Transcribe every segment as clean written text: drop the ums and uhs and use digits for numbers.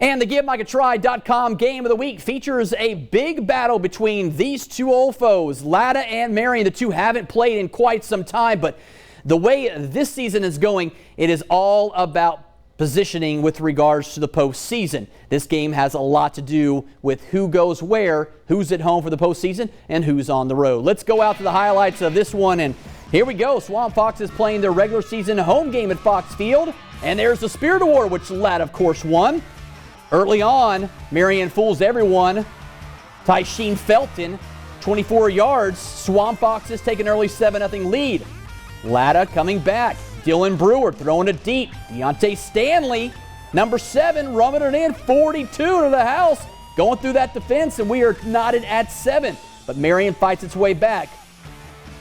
And the GiveMikeATry.com game of the week features a big battle between these two old foes, Latta and Marion. The two haven't played in quite some time, but the way this season is going, it is all about positioning with regards to the postseason. This game has a lot to do with who goes where, who's at home for the postseason, and who's on the road. Let's go out to the highlights of this one, and here we go. Swamp Fox is playing their regular season home game at Fox Field, and there's the Spirit Award, which Latta, of course, won. Early on, Marion fools everyone. Tysheen Felton, 24 yards. Swamp Fox is taking an early 7-0 lead. Latta coming back. Dylan Brewer throwing it deep. Deontay Stanley, number 7, rumming it in, 42 to the house. Going through that defense, and we are knotted at 7. But Marion fights its way back.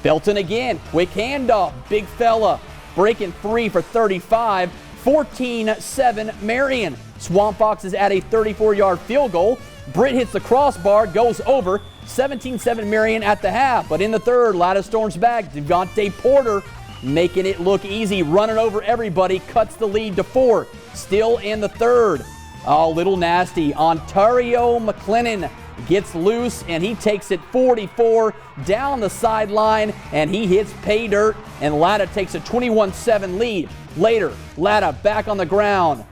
Felton again, quick handoff. Big fella breaking free for 35. 14-7 Marion. Swamp Fox is at a 34-yard field goal. Britt hits the crossbar, goes over. 17-7 Marion at the half. But in the third, Latta storms back. Devontae Porter making it look easy, running over everybody, cuts the lead to 4. Still in the third. Oh, little nasty. Ontario McLennan gets loose, and he takes it 44 down the sideline, and he hits pay dirt, and Latta takes a 21-7 lead. Later, Latta back on the ground.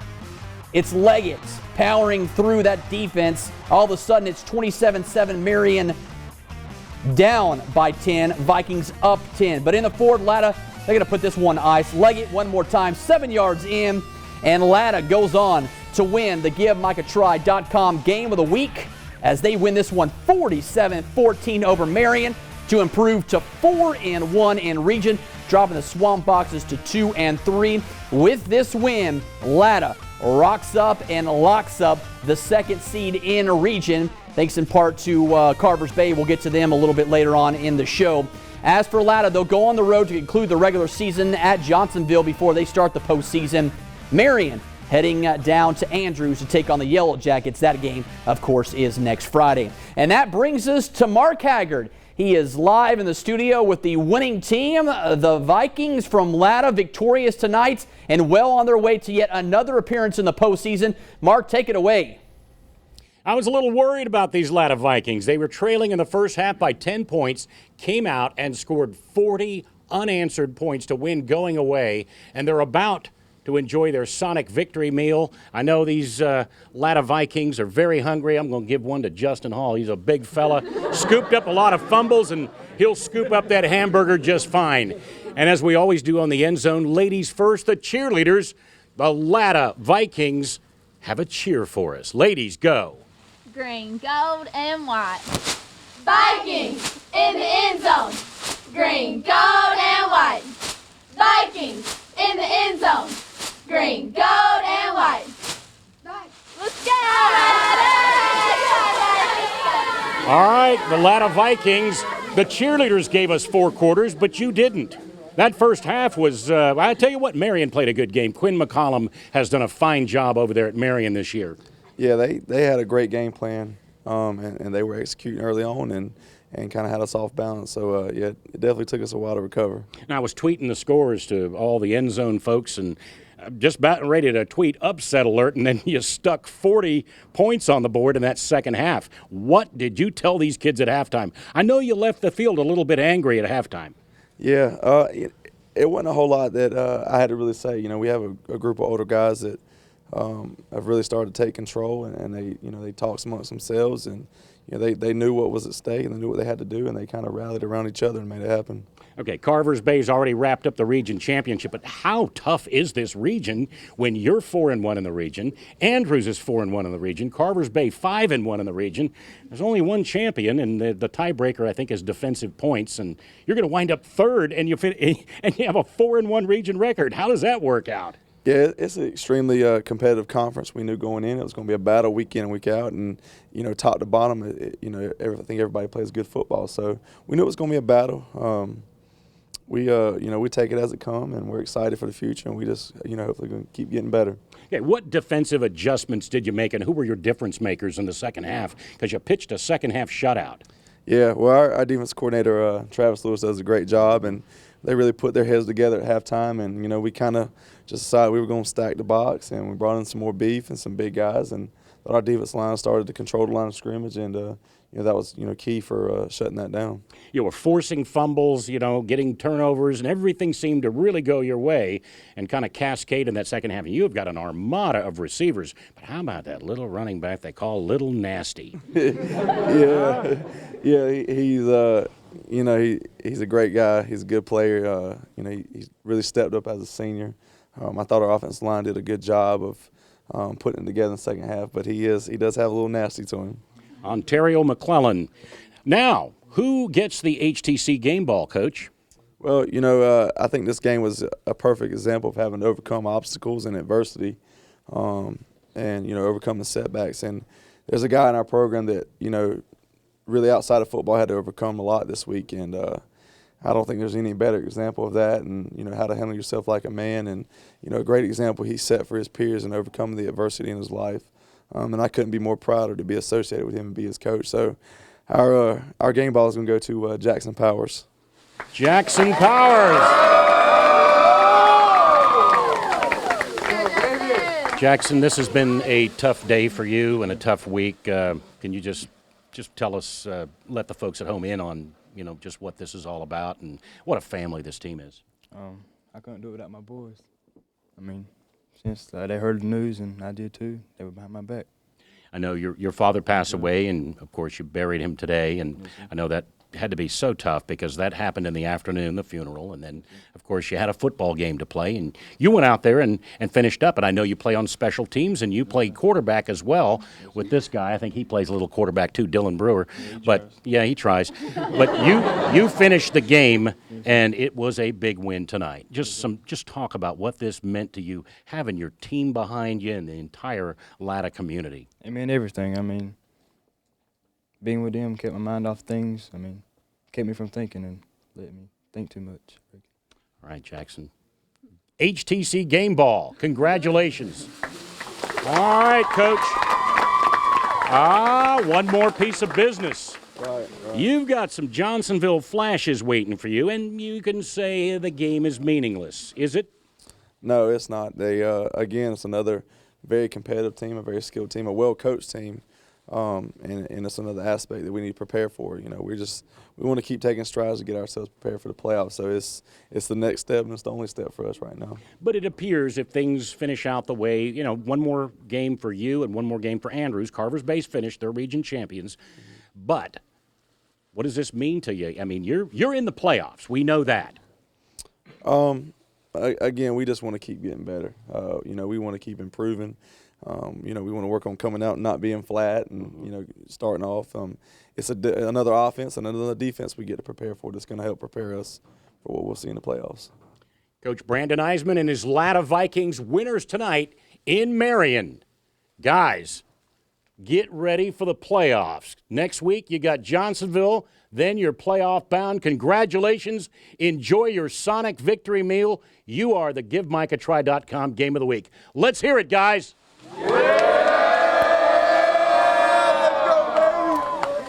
It's Leggett powering through that defense. All of a sudden, it's 27-7 Marion down by 10. Vikings up 10. But in the fourth, Latta, they're going to put this one ice. Leggett one more time, 7 yards in, and Latta goes on to win the GiveMikeATry.com game of the week as they win this one 47-14 over Marion to improve to 4-1 in region, dropping the Swamp Foxes to 2-3. With this win, Latta rocks up and locks up the second seed in region, thanks in part to Carver's Bay. We'll get to them a little bit later on in the show. As for Latta, they'll go on the road to conclude the regular season at Johnsonville before they start the postseason. Marion heading down to Andrews to take on the Yellow Jackets. That game, of course, is next Friday. And that brings us to Mark Haggard. He is live in the studio with the winning team, the Vikings from Latta, victorious tonight and well on their way to yet another appearance in the postseason. Mark, take it away. I was a little worried about these Latta Vikings. They were trailing in the first half by 10 points, came out and scored 40 unanswered points to win going away, and they're about to enjoy their Sonic victory meal. I know these Latta Vikings are very hungry. I'm going to give one to Justin Hall. He's a big fella. Scooped up a lot of fumbles, and he'll scoop up that hamburger just fine. And as we always do on the End Zone, ladies first, the cheerleaders, the Latta Vikings have a cheer for us. Ladies, go. Green, gold, and white. Vikings in the end zone. Green, gold, and white. Vikings in the end zone. Green, gold, and white. Let's go! All right, the Latta Vikings. The cheerleaders gave us 4 quarters, but you didn't. That first half was, I tell you what, Marion played a good game. Quinn McCollum has done a fine job over there at Marion this year. Yeah, they had a great game plan, and they were executing early on and kind of had us off balance. So, yeah, it definitely took us a while to recover. Now, I was tweeting the scores to all the End Zone folks, and just about ready to tweet upset alert, and then you stuck 40 points on the board in that second half. What did you tell these kids at halftime? I know you left the field a little bit angry at halftime. Yeah, it wasn't a whole lot that I had to really say. You know, we have a group of older guys that have really started to take control, and they talked amongst themselves, and they knew what was at stake, and they knew what they had to do, and they kind of rallied around each other and made it happen. Okay, Carver's Bay's already wrapped up the region championship, but how tough is this region when you're 4-1 in the region? Andrews is 4-1 in the region. Carver's Bay 5-1 in the region. There's only one champion, and the tiebreaker I think is defensive points, and you're going to wind up third, and you have a 4-1 region record. How does that work out? Yeah, it's an extremely competitive conference. We knew going in it was going to be a battle week in and week out, and top to bottom, I think everybody plays good football. So we knew it was going to be a battle. We take it as it comes, and we're excited for the future, and we just hopefully going to keep getting better. Okay, what defensive adjustments did you make, and who were your difference makers in the second half? Because you pitched a second half shutout. Yeah, well, our defense coordinator Travis Lewis does a great job, and they really put their heads together at halftime, and you know, we kind of just decided we were going to stack the box, and we brought in some more beef and some big guys, and our defense line started to control the line of scrimmage, and you know, that was, you know, key for shutting that down. You were forcing fumbles, you know, getting turnovers, and everything seemed to really go your way and kind of cascade in that second half. And you have got an armada of receivers. But how about that little running back they call Little Nasty? Yeah, he's you know, he's a great guy. He's a good player. You know, he's really stepped up as a senior. I thought our offensive line did a good job of putting it together in the second half, but he does have a little nasty to him. Ontario McClellan. Now, who gets the HTC game ball, Coach? Well, you know, I think this game was a perfect example of having to overcome obstacles and adversity, and, you know, overcome the setbacks. And there's a guy in our program that, you know, really outside of football had to overcome a lot this week, and I don't think there's any better example of that, and, you know, how to handle yourself like a man, and, you know, a great example he set for his peers and overcoming the adversity in his life. And I couldn't be more prouder to be associated with him and be his coach. So our game ball is going to go to Jackson Powers. Jackson Powers. Jackson, this has been a tough day for you and a tough week. Can you just tell us, let the folks at home in on, you know, just what this is all about and what a family this team is? I couldn't do it without my boys. I mean, since they heard the news, and I did too, they were behind my back. I know your father passed away, and of course you buried him today, and I know that had to be so tough because that happened in the afternoon, the funeral, and then of course you had a football game to play, and you went out there and finished up. And I know you play on special teams, and you play quarterback as well with this guy. I think he plays a little quarterback too, Dylan Brewer. But yeah, he tries. But you finished the game, and it was a big win tonight. Just talk about what this meant to you, having your team behind you and the entire Latta community. It meant everything. I mean, being with them kept my mind off things. I mean, kept me from thinking and let me think too much. All right, Jackson. HTC game ball. Congratulations. All right, Coach. One more piece of business. Right. You've got some Johnsonville flashes waiting for you, and you can say the game is meaningless. Is it? No, it's not. They again, it's another very competitive team, a very skilled team, a well-coached team. And it's another aspect that we need to prepare for. You know, we want to keep taking strides to get ourselves prepared for the playoffs. So it's the next step, and it's the only step for us right now. But it appears if things finish out the way, you know, one more game for you and one more game for Andrews. Carver's Bay's finished; they're region champions. But what does this mean to you? I mean, you're in the playoffs. We know that. Again, we just want to keep getting better. You know, we want to keep improving. You know, we want to work on coming out and not being flat and, you know, starting off. It's another offense and another defense we get to prepare for that's going to help prepare us for what we'll see in the playoffs. Coach Brandon Eisman and his Latta Vikings winners tonight in Marion. Guys, get ready for the playoffs. Next week you got Johnsonville, then you're playoff bound. Congratulations. Enjoy your Sonic victory meal. You are the GiveMikeATry.com Game of the Week. Let's hear it, guys.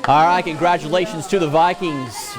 All right, congratulations to the Vikings.